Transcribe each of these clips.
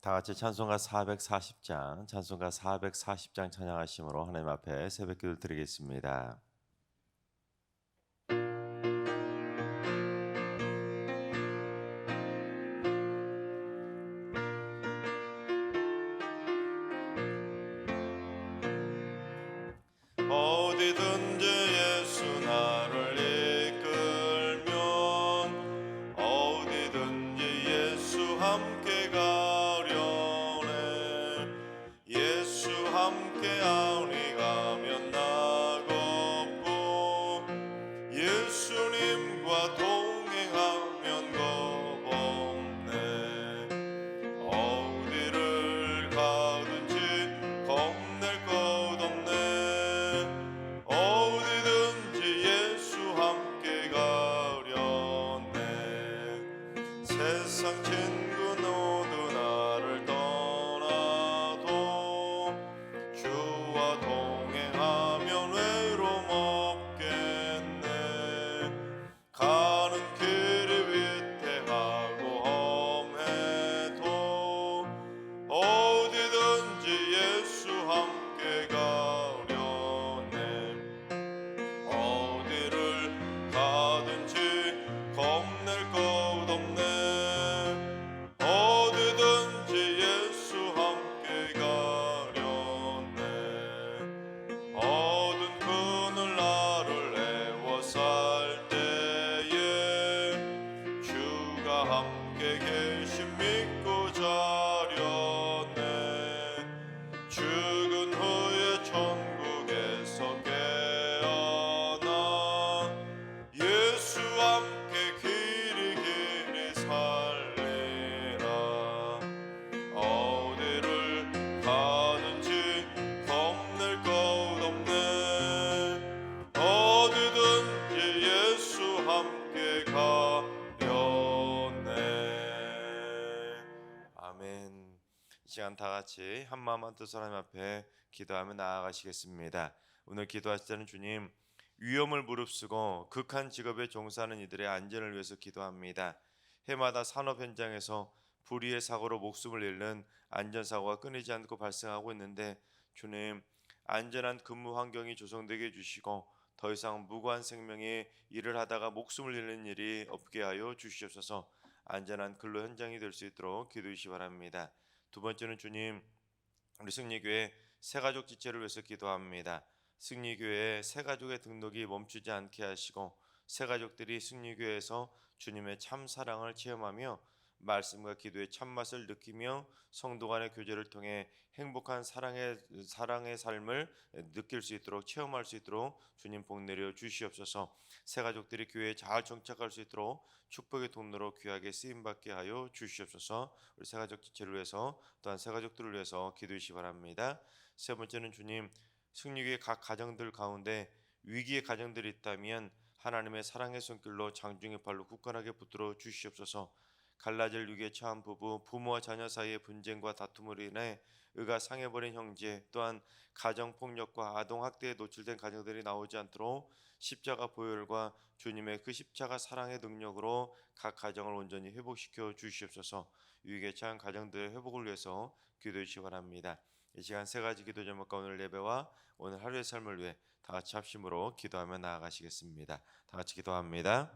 다 같이 찬송가 440장, 찬송가 440장 찬양하심으로 하나님 앞에 새벽기도 드리겠습니다. 어디든지 예수 나를 이끌면 어디든지 예수 함께 가려네. 예수 함께 아니 가면 나겁고 예수님과 동행하면 겁없네. 어디를 가든지 겁낼 것 없네. 어디든지 예수 함께 가려네. 세상 친구 모두 나를 떠나도 주와 동행하면 외로움 없겠네. 가는 길이 위태하고 험해도 어디든지 예수 함께 가려네. 어디를 가든지 겁낼 것 없네. 어디든지 예수 함께 가려네. 어두운 그늘 나를 애워쌀 때에 주가 함께 계심 믿고 자려네. 죽은 후에 천국에서 깨어나 예수 함께 길이 길이 살리라. 어디를 가든지 겁낼 것 없네. 어디든지 예수 함께 가려네. 아멘. 이 시간 다 같이 한 마음 한 뜻으로 하나님 앞에 기도하며 나아가시겠습니다. 오늘 기도하실 때는 주님, 위험을 무릅쓰고 극한 직업에 종사하는 이들의 안전을 위해서 기도합니다. 해마다 산업 현장에서 불의의 사고로 목숨을 잃는 안전사고가 끊이지 않고 발생하고 있는데 주님, 안전한 근무 환경이 조성되게 해주시고 더 이상 무고한 생명이 일을 하다가 목숨을 잃는 일이 없게 하여 주시옵소서. 안전한 근로 현장이 될 수 있도록 기도해 주시기 바랍니다. 두 번째는 주님, 우리 승리교회 새가족 지체를 위해서 기도합니다. 승리교회 새가족의 등록이 멈추지 않게 하시고 새가족들이 승리교회에서 주님의 참 사랑을 체험하며 말씀과 기도의 참맛을 느끼며 성도 간의 교제를 통해 행복한 사랑의 삶을 느낄 수 있도록 체험할 수 있도록 주님 복 내려 주시옵소서. 새가족들이 교회에 잘 정착할 수 있도록 축복의 통로로 귀하게 쓰임 받게 하여 주시옵소서. 우리 새가족 지체를 위해서 또한 새가족들을 위해서 기도해 주시기 바랍니다. 세 번째는 주님, 승리교회 각 가정들 가운데 위기의 가정들이 있다면 하나님의 사랑의 손길로 장중의 발로 굳건하게 붙들어 주시옵소서. 갈라질 위기에 처한 부부, 부모와 자녀 사이의 분쟁과 다툼으로 인해 의가 상해버린 형제, 또한 가정폭력과 아동학대에 노출된 가정들이 나오지 않도록 십자가 보혈과 주님의 그 십자가 사랑의 능력으로 각 가정을 온전히 회복시켜 주시옵소서. 위기에 처한 가정들의 회복을 위해서 기도해 주시기 바랍니다. 이 시간 세 가지 기도 제목과 오늘 예배와 오늘 하루의 삶을 위해 다 같이 합심으로 기도하며 나아가시겠습니다. 다 같이 기도합니다.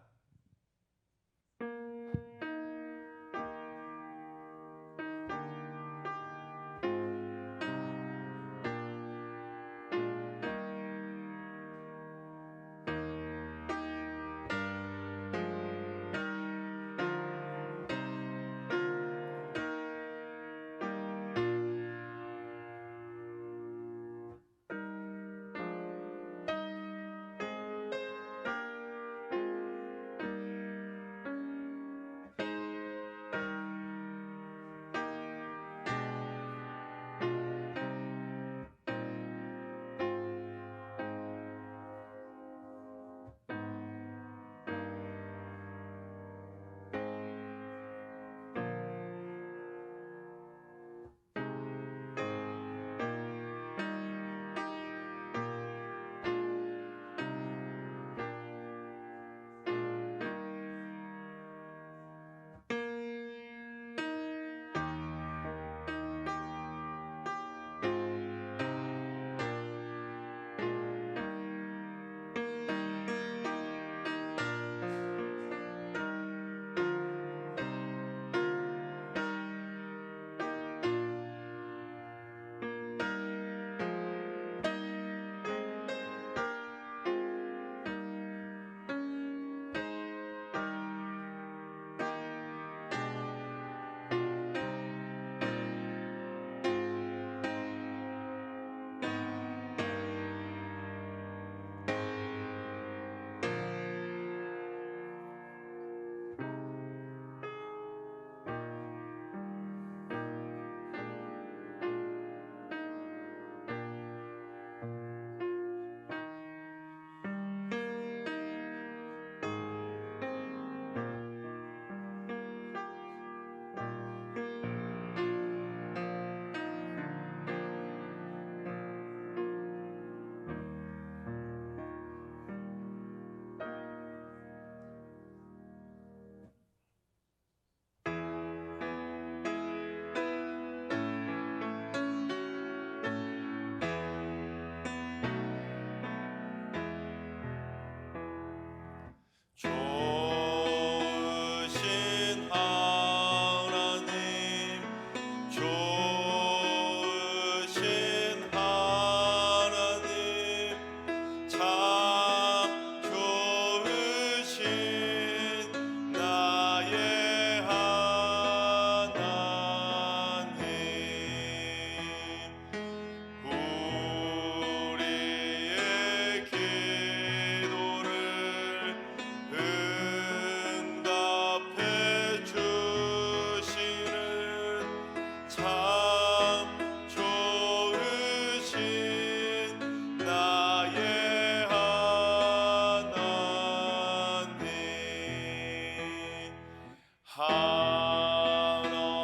한없는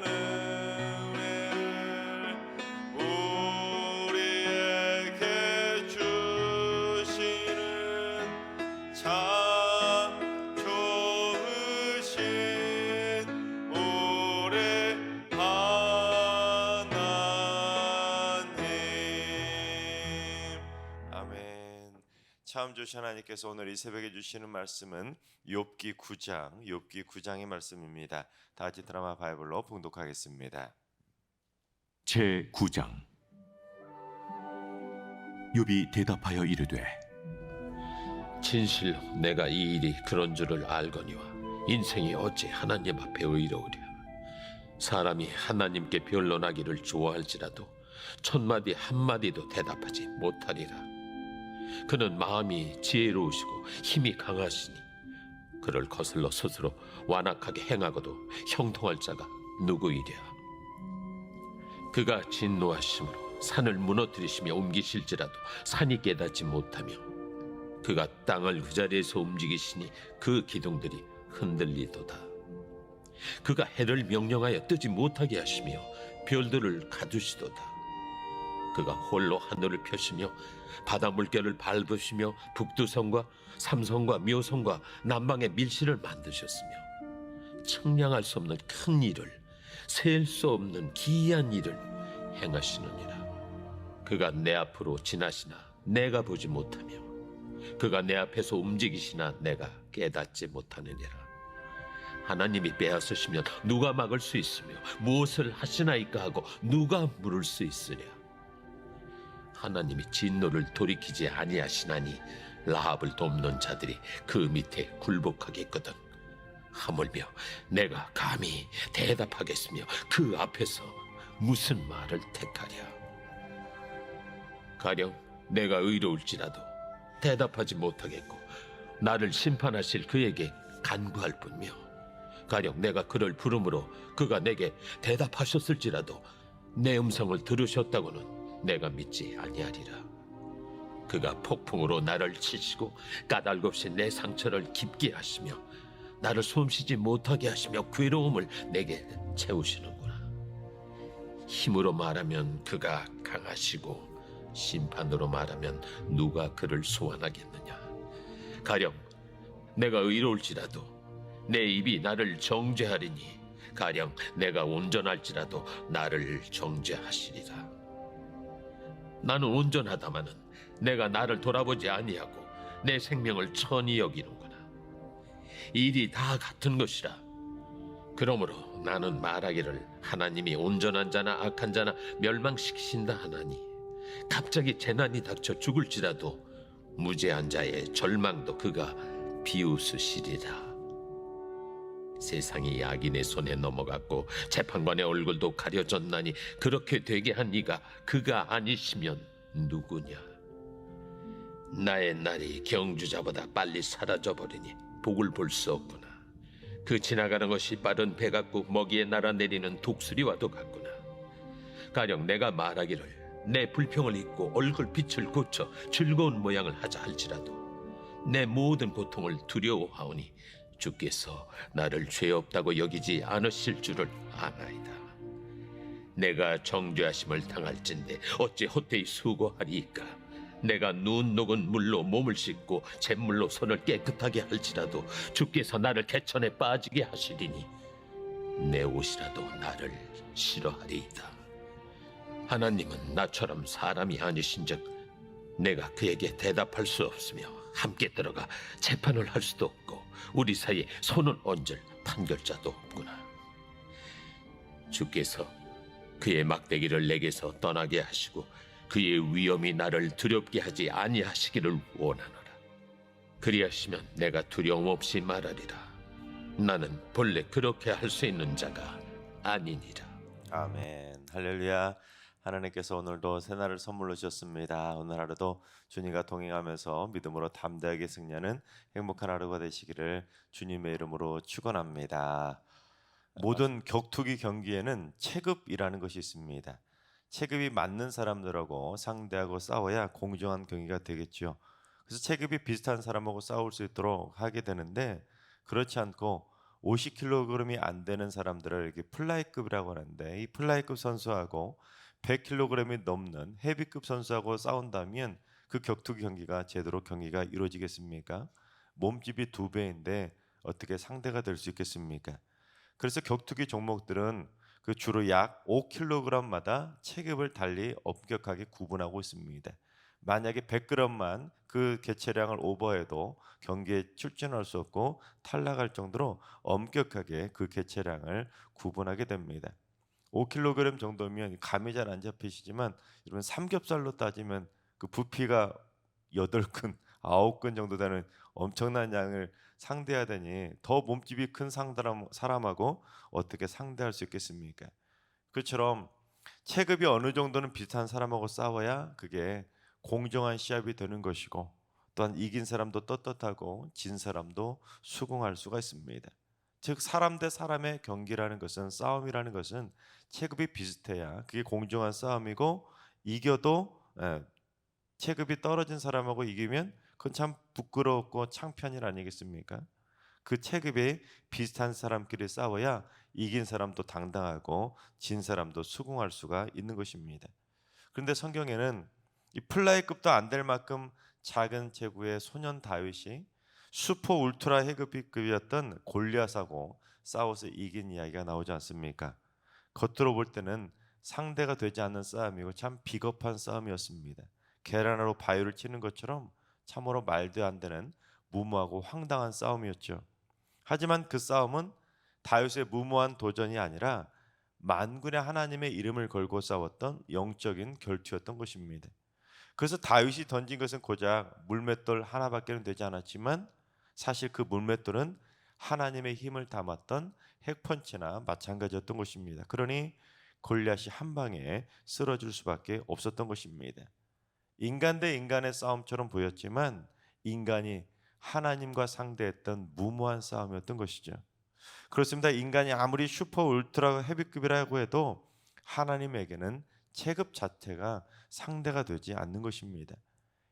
은혜를 우리에게 주시는 참 좋으신 우리 하나님. 아멘. 참 좋으신 하나님께서 오늘 이 새벽에 주시는 말씀은 욥기 9장의 말씀입니다. 다 같이 드라마 바이블로 봉독하겠습니다. 제 9장. 욥이 대답하여 이르되 진실로 내가 이 일이 그런 줄을 알거니와 인생이 어찌 하나님 앞에 의로우랴. 사람이 하나님께 변론하기를 좋아할지라도 천마디 한마디도 대답하지 못하리라. 그는 마음이 지혜로우시고 힘이 강하시니 그를 거슬러 스스로 완악하게 행하고도 형통할 자가 누구이랴. 그가 진노하심으로 산을 무너뜨리시며 옮기실지라도 산이 깨닫지 못하며 그가 땅을 그 자리에서 움직이시니 그 기둥들이 흔들리도다. 그가 해를 명령하여 뜨지 못하게 하시며 별들을 가두시도다. 그가 홀로 하늘을 펴시며 바다 물결을 밟으시며 북두성과 삼성과 묘성과 남방의 밀실을 만드셨으며 측량할 수 없는 큰 일을 셀 수 없는 기이한 일을 행하시느니라. 그가 내 앞으로 지나시나 내가 보지 못하며 그가 내 앞에서 움직이시나 내가 깨닫지 못하느니라. 하나님이 빼앗으시면 누가 막을 수 있으며 무엇을 하시나이까 하고 누가 물을 수 있으랴. 하나님이 진노를 돌이키지 아니하시나니 라합을 돕는 자들이 그 밑에 굴복하겠거든. 하물며 내가 감히 대답하겠으며 그 앞에서 무슨 말을 택하랴. 가령 내가 의로울지라도 대답하지 못하겠고 나를 심판하실 그에게 간구할 뿐이며 가령 내가 그를 부름으로 그가 내게 대답하셨을지라도 내 음성을 들으셨다고는 내가 믿지 아니하리라. 그가 폭풍으로 나를 치시고 까닭없이 내 상처를 깊게 하시며 나를 숨쉬지 못하게 하시며 괴로움을 내게 채우시는구나. 힘으로 말하면 그가 강하시고 심판으로 말하면 누가 그를 소환하겠느냐. 가령 내가 의로울지라도 내 입이 나를 정죄하리니 가령 내가 온전할지라도 나를 정죄하시리라. 나는 온전하다마는 내가 나를 돌아보지 아니하고 내 생명을 천히 여기는구나. 일이 다 같은 것이라. 그러므로 나는 말하기를 하나님이 온전한 자나 악한 자나 멸망시키신다 하나니 갑자기 재난이 닥쳐 죽을지라도 무죄한 자의 절망도 그가 비웃으시리라. 세상이 악인의 손에 넘어갔고 재판관의 얼굴도 가려졌나니 그렇게 되게 한 이가 그가 아니시면 누구냐. 나의 날이 경주자보다 빨리 사라져버리니 복을 볼 수 없구나. 그 지나가는 것이 빠른 배 같고 먹이에 날아내리는 독수리와도 같구나. 가령 내가 말하기를 내 불평을 잊고 얼굴빛을 고쳐 즐거운 모양을 하자 할지라도 내 모든 고통을 두려워하오니 주께서 나를 죄 없다고 여기지 않으실 줄을 아나이다. 내가 정죄하심을 당할진대 어찌 헛되이 수고하리이까. 내가 눈 녹은 물로 몸을 씻고 잿물로 손을 깨끗하게 할지라도 주께서 나를 개천에 빠지게 하시리니 내 옷이라도 나를 싫어하리이다. 하나님은 나처럼 사람이 아니신즉 내가 그에게 대답할 수 없으며 함께 들어가 재판을 할 수도 없고 우리 사이에 손을 얹을 판결자도 없구나. 주께서 그의 막대기를 내게서 떠나게 하시고 그의 위엄이 나를 두렵게 하지 아니하시기를 원하노라. 그리하시면 내가 두려움 없이 말하리라. 나는 본래 그렇게 할 수 있는 자가 아니니라. 아멘. 할렐루야. 하나님께서 오늘도 새날을 선물로 주셨습니다. 오늘 하루도 주님과 동행하면서 믿음으로 담대하게 승리하는 행복한 하루가 되시기를 주님의 이름으로 축원합니다. 모든 격투기 경기에는 체급이라는 것이 있습니다. 체급이 맞는 사람들하고 상대하고 싸워야 공정한 경기가 되겠죠. 그래서 체급이 비슷한 사람하고 싸울 수 있도록 하게 되는데 그렇지 않고 50kg이 안 되는 사람들을 이렇게 플라이급이라고 하는데, 이 플라이급 선수하고 100kg이 넘는 헤비급 선수하고 싸운다면 그 격투기 경기가 제대로 경기가 이루어지겠습니까? 몸집이 2배인데 어떻게 상대가 될 수 있겠습니까? 그래서 격투기 종목들은 그 주로 약 5kg마다 체급을 달리 엄격하게 구분하고 있습니다. 만약에 100g만 그 개체량을 오버해도 경기에 출전할 수 없고 탈락할 정도로 엄격하게 그 개체량을 구분하게 됩니다. 5kg 정도면 감이 잘 안 잡히시지만, 여러분 삼겹살로 따지면 그 부피가 8근, 9근 정도 되는 엄청난 양을 상대해야 되니 더 몸집이 큰 사람하고 어떻게 상대할 수 있겠습니까? 그처럼 체급이 어느 정도는 비슷한 사람하고 싸워야 그게 공정한 시합이 되는 것이고, 또한 이긴 사람도 떳떳하고 진 사람도 수긍할 수가 있습니다. 즉 사람 대 사람의 경기라는 것은, 싸움이라는 것은 체급이 비슷해야 그게 공정한 싸움이고, 이겨도 체급이 떨어진 사람하고 이기면 그건 참 부끄럽고 창피한 일 아니겠습니까? 그 체급이 비슷한 사람끼리 싸워야 이긴 사람도 당당하고 진 사람도 수긍할 수가 있는 것입니다. 그런데 성경에는 이 플라이급도 안 될 만큼 작은 체구의 소년 다윗이 슈퍼 울트라 헤비급이었던 골리앗하고 싸워서 이긴 이야기가 나오지 않습니까? 겉으로 볼 때는 상대가 되지 않는 싸움이고 참 비겁한 싸움이었습니다. 계란으로 바위를 치는 것처럼 참으로 말도 안 되는 무모하고 황당한 싸움이었죠. 하지만 그 싸움은 다윗의 무모한 도전이 아니라 만군의 하나님의 이름을 걸고 싸웠던 영적인 결투였던 것입니다. 그래서 다윗이 던진 것은 고작 물맷돌 하나밖에는 되지 않았지만, 사실 그 물맷돌은 하나님의 힘을 담았던 핵펀치나 마찬가지였던 것입니다. 그러니 골리앗이 한 방에 쓰러질 수밖에 없었던 것입니다. 인간 대 인간의 싸움처럼 보였지만 인간이 하나님과 상대했던 무모한 싸움이었던 것이죠. 그렇습니다. 인간이 아무리 슈퍼 울트라 헤비급이라고 해도 하나님에게는 체급 자체가 상대가 되지 않는 것입니다.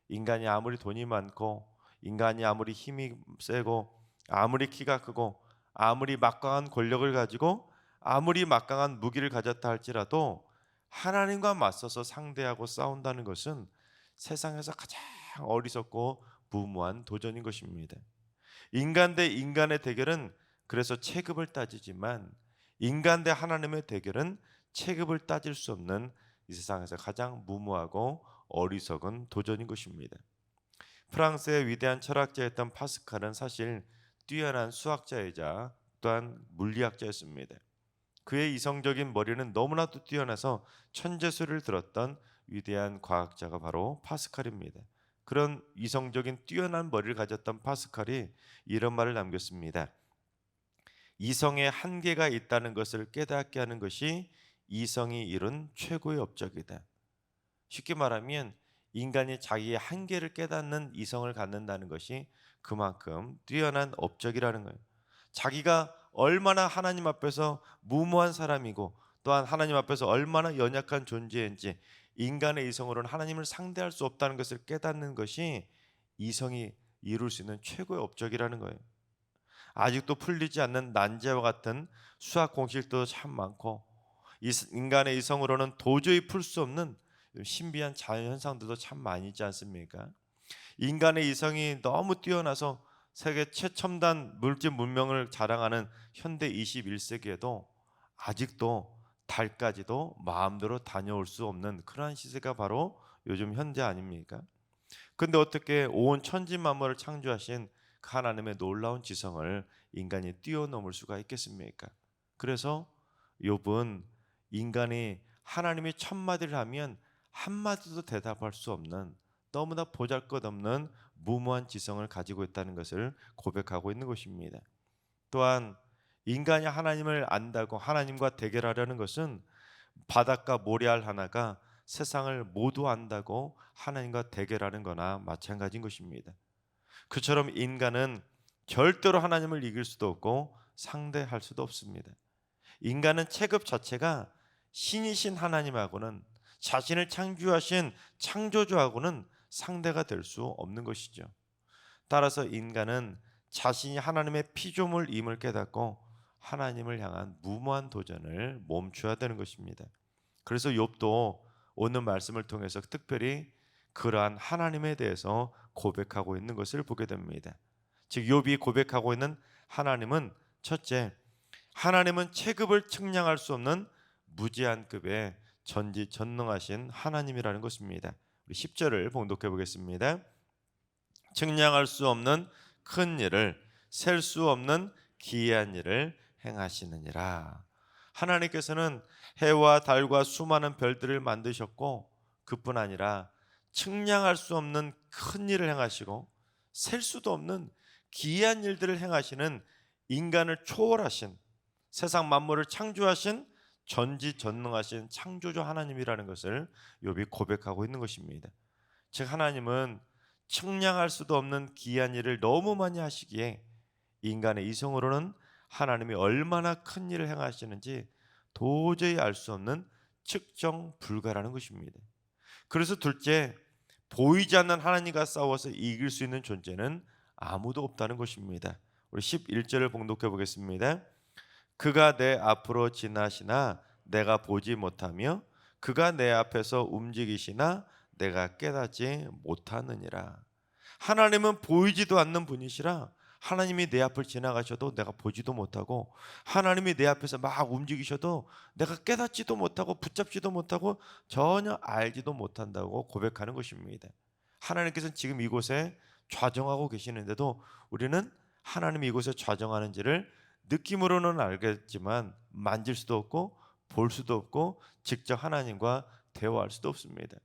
인간이 아무리 돈이 많고, 인간이 아무리 힘이 세고, 아무리 키가 크고, 아무리 막강한 권력을 가지고, 아무리 막강한 무기를 가졌다 할지라도 하나님과 맞서서 상대하고 싸운다는 것은 세상에서 가장 어리석고 무모한 도전인 것입니다. 인간 대 인간의 대결은 그래서 체급을 따지지만, 인간 대 하나님의 대결은 체급을 따질 수 없는 이 세상에서 가장 무모하고 어리석은 도전인 것입니다. 프랑스의 위대한 철학자였던 파스칼은 사실 뛰어난 수학자이자 또한 물리학자였습니다. 그의 이성적인 머리는 너무나도 뛰어나서 천재 소리를 들었던 위대한 과학자가 바로 파스칼입니다. 그런 이성적인 뛰어난 머리를 가졌던 파스칼이 이런 말을 남겼습니다. 이성에 한계가 있다는 것을 깨닫게 하는 것이 이성이 이룬 최고의 업적이다. 쉽게 말하면 인간이 자기의 한계를 깨닫는 이성을 갖는다는 것이 그만큼 뛰어난 업적이라는 거예요. 자기가 얼마나 하나님 앞에서 무모한 사람이고, 또한 하나님 앞에서 얼마나 연약한 존재인지, 인간의 이성으로는 하나님을 상대할 수 없다는 것을 깨닫는 것이 이성이 이룰 수 있는 최고의 업적이라는 거예요. 아직도 풀리지 않는 난제와 같은 수학 공식도 참 많고, 인간의 이성으로는 도저히 풀 수 없는 신비한 자연현상들도 참 많이 있지 않습니까? 인간의 이성이 너무 뛰어나서 세계 최첨단 물질 문명을 자랑하는 현대 21세기에도 아직도 달까지도 마음대로 다녀올 수 없는 그러한 시세가 바로 요즘 현재 아닙니까? 근데 어떻게 온 천지 만물을 창조하신 그 하나님의 놀라운 지성을 인간이 뛰어넘을 수가 있겠습니까? 그래서 욥은 인간이 하나님이 천마디를 하면 한마디도 대답할 수 없는 너무나 보잘것없는 무모한 지성을 가지고 있다는 것을 고백하고 있는 것입니다. 또한 인간이 하나님을 안다고 하나님과 대결하려는 것은 바닷가 모래알 하나가 세상을 모두 안다고 하나님과 대결하는 거나 마찬가지인 것입니다. 그처럼 인간은 절대로 하나님을 이길 수도 없고 상대할 수도 없습니다. 인간은 체급 자체가 신이신 하나님하고는, 자신을 창조하신 창조주하고는 상대가 될 수 없는 것이죠. 따라서 인간은 자신이 하나님의 피조물임을 깨닫고 하나님을 향한 무모한 도전을 멈춰야 되는 것입니다. 그래서 욥도 오늘 말씀을 통해서 특별히 그러한 하나님에 대해서 고백하고 있는 것을 보게 됩니다. 즉 욥이 고백하고 있는 하나님은 첫째, 하나님은 체급을 측량할 수 없는 무제한급의 전지전능하신 하나님이라는 것입니다. 우리 10절을 봉독해 보겠습니다. 측량할 수 없는 큰 일을, 셀 수 없는 기이한 일을 행하시느니라. 하나님께서는 해와 달과 수많은 별들을 만드셨고 그뿐 아니라 측량할 수 없는 큰 일을 행하시고 셀 수도 없는 기이한 일들을 행하시는 인간을 초월하신 세상 만물을 창조하신 전지전능하신 창조주 하나님이라는 것을 욥이 고백하고 있는 것입니다. 즉 하나님은 측량할 수도 없는 기이한 일을 너무 많이 하시기에 인간의 이성으로는 하나님이 얼마나 큰 일을 행하시는지 도저히 알 수 없는 측정 불가라는 것입니다. 그래서 둘째, 보이지 않는 하나님과 싸워서 이길 수 있는 존재는 아무도 없다는 것입니다. 우리 11절을 봉독해 보겠습니다. 그가 내 앞으로 지나시나 내가 보지 못하며 그가 내 앞에서 움직이시나 내가 깨닫지 못하느니라. 하나님은 보이지도 않는 분이시라 하나님이 내 앞을 지나가셔도 내가 보지도 못하고 하나님이 내 앞에서 막 움직이셔도 내가 깨닫지도 못하고 붙잡지도 못하고 전혀 알지도 못한다고 고백하는 것입니다. 하나님께서는 지금 이곳에 좌정하고 계시는데도 우리는 하나님이 이곳에 좌정하는지를 느낌으로는 알겠지만 만질 수도 없고 볼 수도 없고 직접 하나님과 대화할 수도 없습니다.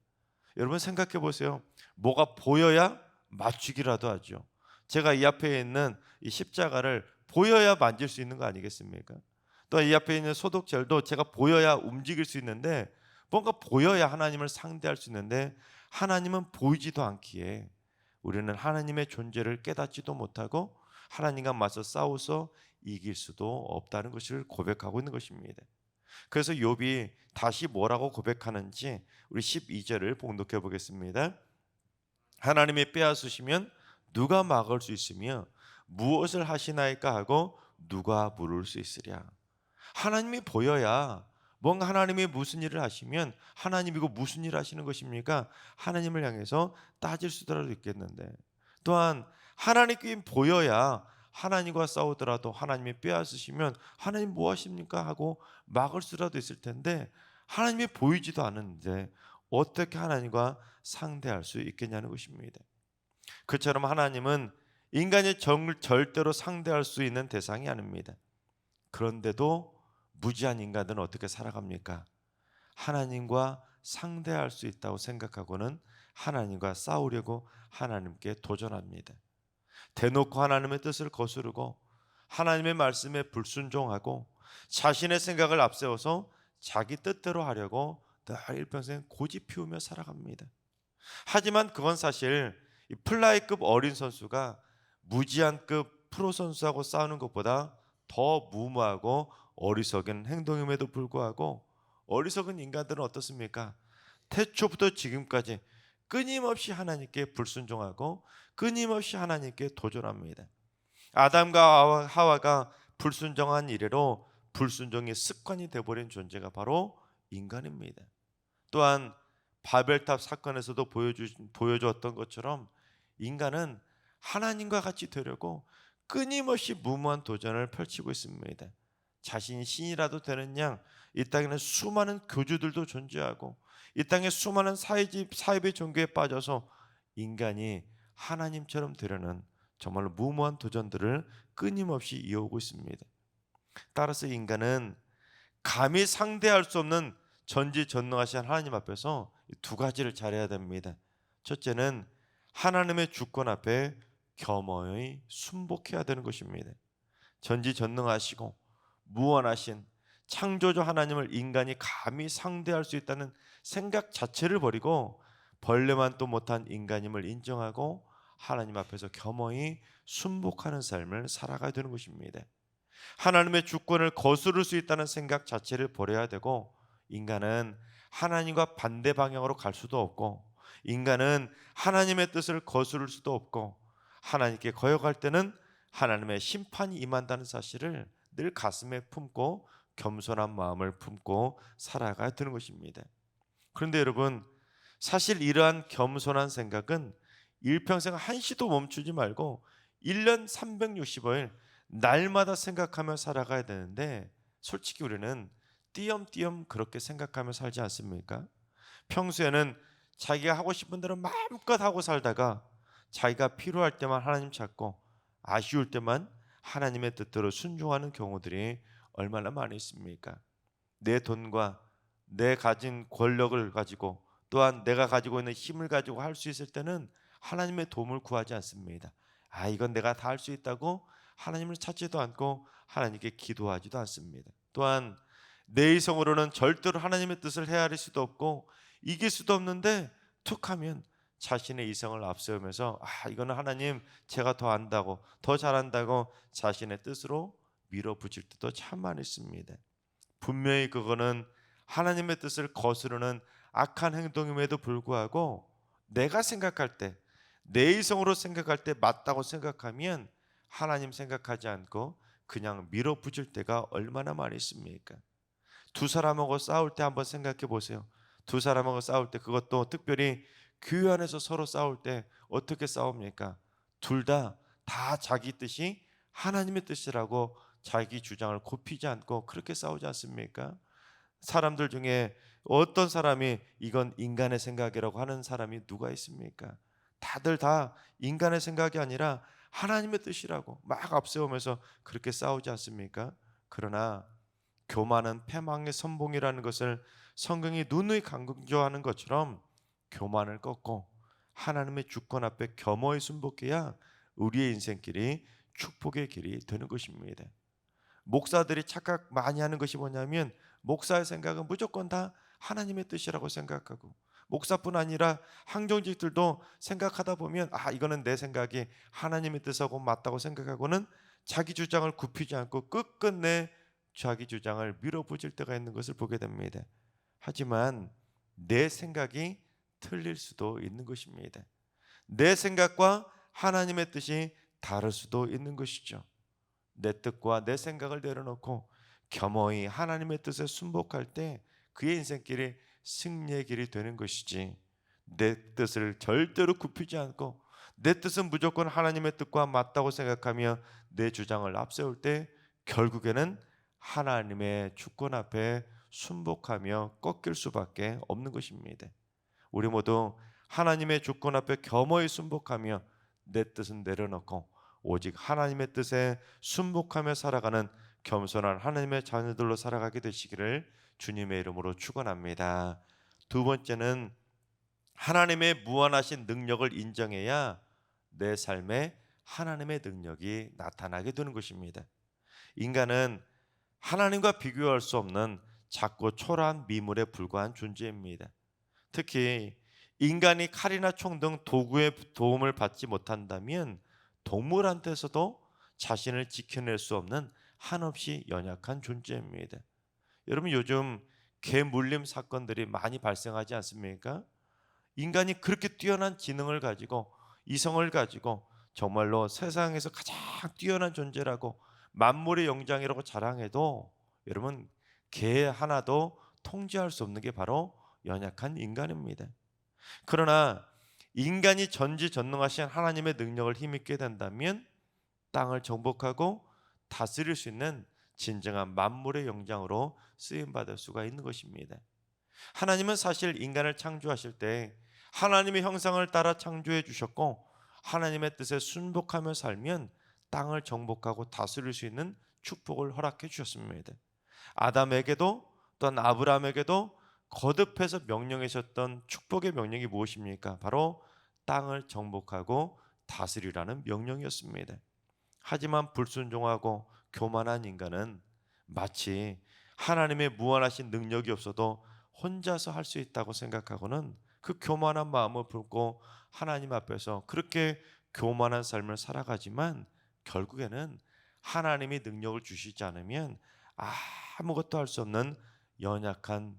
여러분 생각해 보세요. 뭐가 보여야 맞추기라도 하죠. 제가 이 앞에 있는 이 십자가를 보여야 만질 수 있는 거 아니겠습니까? 또 이 앞에 있는 소독젤도 제가 보여야 움직일 수 있는데 뭔가 보여야 하나님을 상대할 수 있는데 하나님은 보이지도 않기에 우리는 하나님의 존재를 깨닫지도 못하고 하나님과 맞서 싸워서 이길 수도 없다는 것을 고백하고 있는 것입니다. 그래서 욥이 다시 뭐라고 고백하는지 우리 12절을 봉독해 보겠습니다. 하나님이 빼앗으시면 누가 막을 수 있으며 무엇을 하시나이까 하고 누가 물을 수 있으랴. 하나님이 보여야 뭔가 하나님이 무슨 일을 하시면 하나님이고 무슨 일을 하시는 것입니까? 하나님을 향해서 따질 수라도 있겠는데 또한 하나님께 보여야 하나님과 싸우더라도 하나님이 빼앗으시면 하나님 뭐 하십니까? 하고 막을 수라도 있을 텐데 하나님이 보이지도 않는데 어떻게 하나님과 상대할 수 있겠냐는 것입니다. 그처럼 하나님은 인간의 정을 절대로 상대할 수 있는 대상이 아닙니다. 그런데도 무지한 인간들은 어떻게 살아갑니까? 하나님과 상대할 수 있다고 생각하고는 하나님과 싸우려고 하나님께 도전합니다. 대놓고 하나님의 뜻을 거스르고 하나님의 말씀에 불순종하고 자신의 생각을 앞세워서 자기 뜻대로 하려고 늘 일평생 고집 피우며 살아갑니다. 하지만 그건 사실 플라이급 어린 선수가 무지한급 프로 선수하고 싸우는 것보다 더 무모하고 어리석은 행동임에도 불구하고 어리석은 인간들은 어떻습니까? 태초부터 지금까지 끊임없이 하나님께 불순종하고 끊임없이 하나님께 도전합니다. 아담과 하와가 불순종한 이래로 불순종의 습관이 되어버린 존재가 바로 인간입니다. 또한 바벨탑 사건에서도 보여주었던 것처럼 인간은 하나님과 같이 되려고 끊임없이 무모한 도전을 펼치고 있습니다. 자신이 신이라도 되는 양 이 땅에는 수많은 교주들도 존재하고 이 땅에 수많은 사이비 종교에 빠져서 인간이 하나님처럼 되려는 정말로 무모한 도전들을 끊임없이 이어오고 있습니다. 따라서 인간은 감히 상대할 수 없는 전지전능하신 하나님 앞에서 두 가지를 잘해야 됩니다. 첫째는 하나님의 주권 앞에 겸허히 순복해야 되는 것입니다. 전지전능하시고 무한하신 창조주 하나님을 인간이 감히 상대할 수 있다는 생각 자체를 버리고 벌레만도 못한 인간임을 인정하고 하나님 앞에서 겸허히 순복하는 삶을 살아가야 되는 것입니다. 하나님의 주권을 거스를 수 있다는 생각 자체를 버려야 되고 인간은 하나님과 반대 방향으로 갈 수도 없고 인간은 하나님의 뜻을 거스를 수도 없고 하나님께 거역할 때는 하나님의 심판이 임한다는 사실을 늘 가슴에 품고 겸손한 마음을 품고 살아가야 되는 것입니다. 그런데 여러분, 사실 이러한 겸손한 생각은 일평생 한시도 멈추지 말고 1년 365일 날마다 생각하며 살아가야 되는데, 솔직히 우리는 띄엄띄엄 그렇게 생각하며 살지 않습니까? 평소에는 자기가 하고 싶은 대로 마음껏 하고 살다가 자기가 필요할 때만 하나님 찾고 아쉬울 때만 하나님의 뜻대로 순종하는 경우들이 얼마나 많이 있습니까? 내 돈과 내 가진 권력을 가지고 또한 내가 가지고 있는 힘을 가지고 할 수 있을 때는 하나님의 도움을 구하지 않습니다. 이건 내가 다 할 수 있다고 하나님을 찾지도 않고 하나님께 기도하지도 않습니다. 또한 내 이성으로는 절대로 하나님의 뜻을 헤아릴 수도 없고 이길 수도 없는데 툭하면 자신의 이성을 앞세우면서 이거는 하나님 제가 더 안다고 더 잘한다고 자신의 뜻으로 밀어붙일 때도 참 많이 있습니다. 분명히 그거는 하나님의 뜻을 거스르는 악한 행동임에도 불구하고 내가 생각할 때, 내 이성으로 생각할 때 맞다고 생각하면 하나님 생각하지 않고 그냥 밀어붙일 때가 얼마나 많이 있습니까? 두 사람하고 싸울 때 한번 생각해 보세요. 두 사람하고 싸울 때, 그것도 특별히 교회 안에서 서로 싸울 때 어떻게 싸웁니까? 둘 다 자기 뜻이 하나님의 뜻이라고 자기 주장을 굽히지 않고 그렇게 싸우지 않습니까? 사람들 중에 어떤 사람이 이건 인간의 생각이라고 하는 사람이 누가 있습니까? 다들 다 인간의 생각이 아니라 하나님의 뜻이라고 막 앞세우면서 그렇게 싸우지 않습니까? 그러나 교만은 패망의 선봉이라는 것을 성경이 누누이 강조하는 것처럼 교만을 꺾고 하나님의 주권 앞에 겸허히 순복해야 우리의 인생길이 축복의 길이 되는 것입니다. 목사들이 착각 많이 하는 것이 뭐냐면 목사의 생각은 무조건 다 하나님의 뜻이라고 생각하고, 목사뿐 아니라 항정직들도 생각하다 보면 이거는 내 생각이 하나님의 뜻하고 맞다고 생각하고는 자기 주장을 굽히지 않고 끝끝내 자기 주장을 밀어붙일 때가 있는 것을 보게 됩니다. 하지만 내 생각이 틀릴 수도 있는 것입니다. 내 생각과 하나님의 뜻이 다를 수도 있는 것이죠. 내 뜻과 내 생각을 내려놓고 겸허히 하나님의 뜻에 순복할 때 그의 인생길이 승리의 길이 되는 것이지, 내 뜻을 절대로 굽히지 않고 내 뜻은 무조건 하나님의 뜻과 맞다고 생각하며 내 주장을 앞세울 때 결국에는 하나님의 주권 앞에 순복하며 꺾일 수밖에 없는 것입니다. 우리 모두 하나님의 주권 앞에 겸허히 순복하며 내 뜻은 내려놓고 오직 하나님의 뜻에 순복하며 살아가는 겸손한 하나님의 자녀들로 살아가게 되시기를 주님의 이름으로 축원합니다. 두 번째는 하나님의 무한하신 능력을 인정해야 내 삶에 하나님의 능력이 나타나게 되는 것입니다. 인간은 하나님과 비교할 수 없는 작고 초라한 미물에 불과한 존재입니다. 특히 인간이 칼이나 총 등 도구의 도움을 받지 못한다면 동물한테서도 자신을 지켜낼 수 없는 한없이 연약한 존재입니다. 여러분, 요즘 개 물림 사건들이 많이 발생하지 않습니까? 인간이 그렇게 뛰어난 지능을 가지고 이성을 가지고 정말로 세상에서 가장 뛰어난 존재라고 만물의 영장이라고 자랑해도 여러분, 개 하나도 통제할 수 없는 게 바로 연약한 인간입니다. 그러나 인간이 전지전능하신 하나님의 능력을 힘입게 된다면 땅을 정복하고 다스릴 수 있는 진정한 만물의 영장으로 쓰임받을 수가 있는 것입니다. 하나님은 사실 인간을 창조하실 때 하나님의 형상을 따라 창조해 주셨고, 하나님의 뜻에 순복하며 살면 땅을 정복하고 다스릴 수 있는 축복을 허락해 주셨습니다. 아담에게도 또한 아브라함에게도 거듭해서 명령하셨던 축복의 명령이 무엇입니까? 바로 땅을 정복하고 다스리라는 명령이었습니다. 하지만 불순종하고 교만한 인간은 마치 하나님의 무한하신 능력이 없어도 혼자서 할 수 있다고 생각하고는 그 교만한 마음을 품고 하나님 앞에서 그렇게 교만한 삶을 살아가지만 결국에는 하나님이 능력을 주시지 않으면 아무것도 할 수 없는 연약한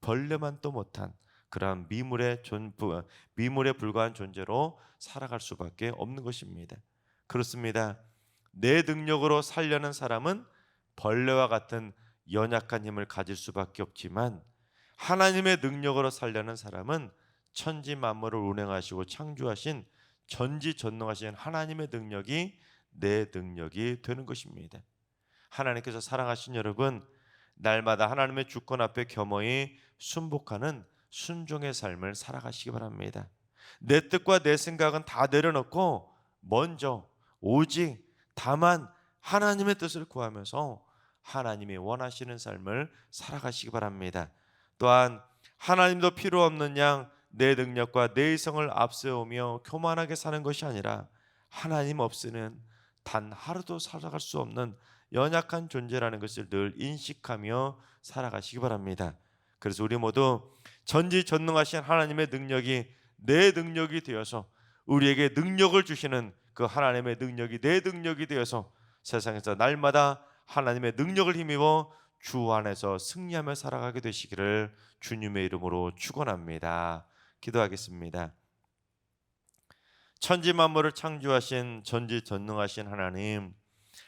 벌레만도 못한 그러한 미물에 불과한 존재로 살아갈 수밖에 없는 것입니다. 그렇습니다. 내 능력으로 살려는 사람은 벌레와 같은 연약한 힘을 가질 수밖에 없지만 하나님의 능력으로 살려는 사람은 천지 만물을 운행하시고 창조하신 전지전능하신 하나님의 능력이 내 능력이 되는 것입니다. 하나님께서 사랑하신 여러분, 날마다 하나님의 주권 앞에 겸허히 순복하는 순종의 삶을 살아가시기 바랍니다. 내 뜻과 내 생각은 다 내려놓고 먼저 오직 다만 하나님의 뜻을 구하면서 하나님이 원하시는 삶을 살아가시기 바랍니다. 또한 하나님도 필요 없는 양 내 능력과 내 이성을 앞세우며 교만하게 사는 것이 아니라 하나님 없이는 단 하루도 살아갈 수 없는 연약한 존재라는 것을 늘 인식하며 살아가시기 바랍니다. 그래서 우리 모두 전지전능하신 하나님의 능력이 내 능력이 되어서 우리에게 능력을 주시는 그 하나님의 능력이 내 능력이 되어서 세상에서 날마다 하나님의 능력을 힘입어 주 안에서 승리하며 살아가게 되시기를 주님의 이름으로 축원합니다. 기도하겠습니다. 천지 만물을 창조하신 전지전능하신 하나님,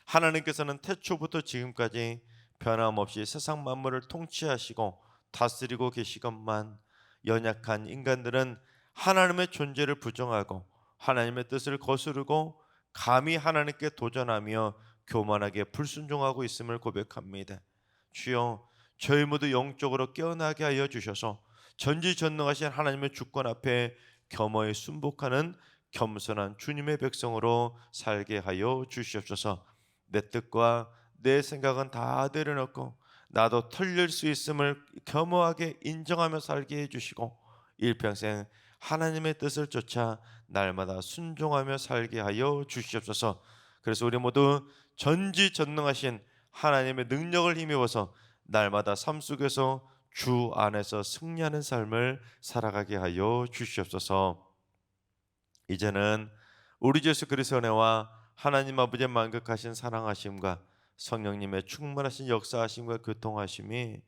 하나님께서는 태초부터 지금까지 변함없이 세상 만물을 통치하시고 다스리고 계시건만 연약한 인간들은 하나님의 존재를 부정하고 하나님의 뜻을 거스르고 감히 하나님께 도전하며 교만하게 불순종하고 있음을 고백합니다. 주여, 저희 모두 영적으로 깨어나게 하여 주셔서 전지전능하신 하나님의 주권 앞에 겸허히 순복하는 겸손한 주님의 백성으로 살게 하여 주시옵소서. 내 뜻과 내 생각은 다 내려놓고 나도 털릴 수 있음을 겸허하게 인정하며 살게 해주시고 일평생 하나님의 뜻을 쫓아 날마다 순종하며 살게 하여 주시옵소서. 그래서 우리 모두 전지전능하신 하나님의 능력을 힘입어서 날마다 삶 속에서 주 안에서 승리하는 삶을 살아가게 하여 주시옵소서. 이제는 우리 주 예수 그리스도의 은혜와 하나님 아버지의 만극하신 사랑하심과 성령님의 충만하신 역사하심과 교통하심이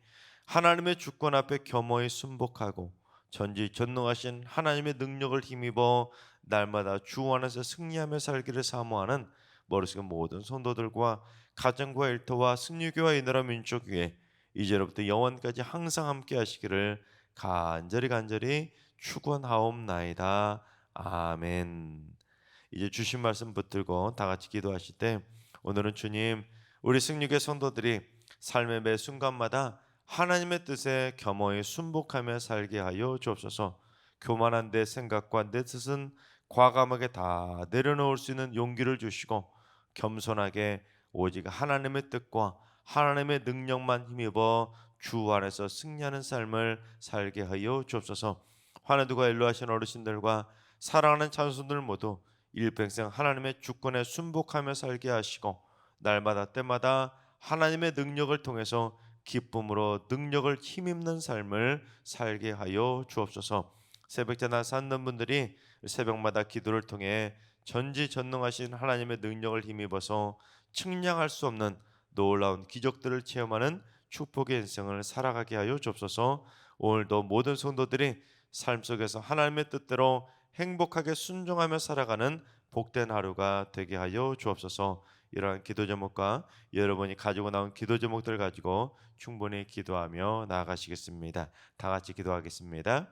하나님의 주권 앞에 겸허히 순복하고 전지전능하신 하나님의 능력을 힘입어 날마다 주 안에서 승리하며 살기를 사모하는 머릿속 모든 성도들과 가정과 일터와 승리교와 이 나라 민족 위에 이제로부터 영원까지 항상 함께 하시기를 간절히 축원하옵나이다. 아멘. 이제 주신 말씀 붙들고 다 같이 기도하실 때 오늘은 주님, 우리 승리교회 성도들이 삶의 매 순간마다 하나님의 뜻에 겸허히 순복하며 살게 하여 주옵소서. 교만한 내 생각과 내 뜻은 과감하게 다 내려놓을 수 있는 용기를 주시고 겸손하게 오직 하나님의 뜻과 하나님의 능력만 힘입어 주 안에서 승리하는 삶을 살게 하여 주옵소서. 환우들과 일로하신 어르신들과 사랑하는 찬송들 모두 일평생 하나님의 주권에 순복하며 살게 하시고 날마다 때마다 하나님의 능력을 통해서 기쁨으로 능력을 힘입는 삶을 살게 하여 주옵소서. 새벽제나 쌓는 분들이 새벽마다 기도를 통해 전지전능하신 하나님의 능력을 힘입어서 측량할 수 없는 놀라운 기적들을 체험하는 축복의 인생을 살아가게 하여 주옵소서. 오늘도 모든 성도들이 삶 속에서 하나님의 뜻대로 행복하게 순종하며 살아가는 복된 하루가 되게 하여 주옵소서. 이러한 기도 제목과 여러분이 가지고 나온 기도 제목들을 가지고 충분히 기도하며 나아가시겠습니다. 다 같이 기도하겠습니다.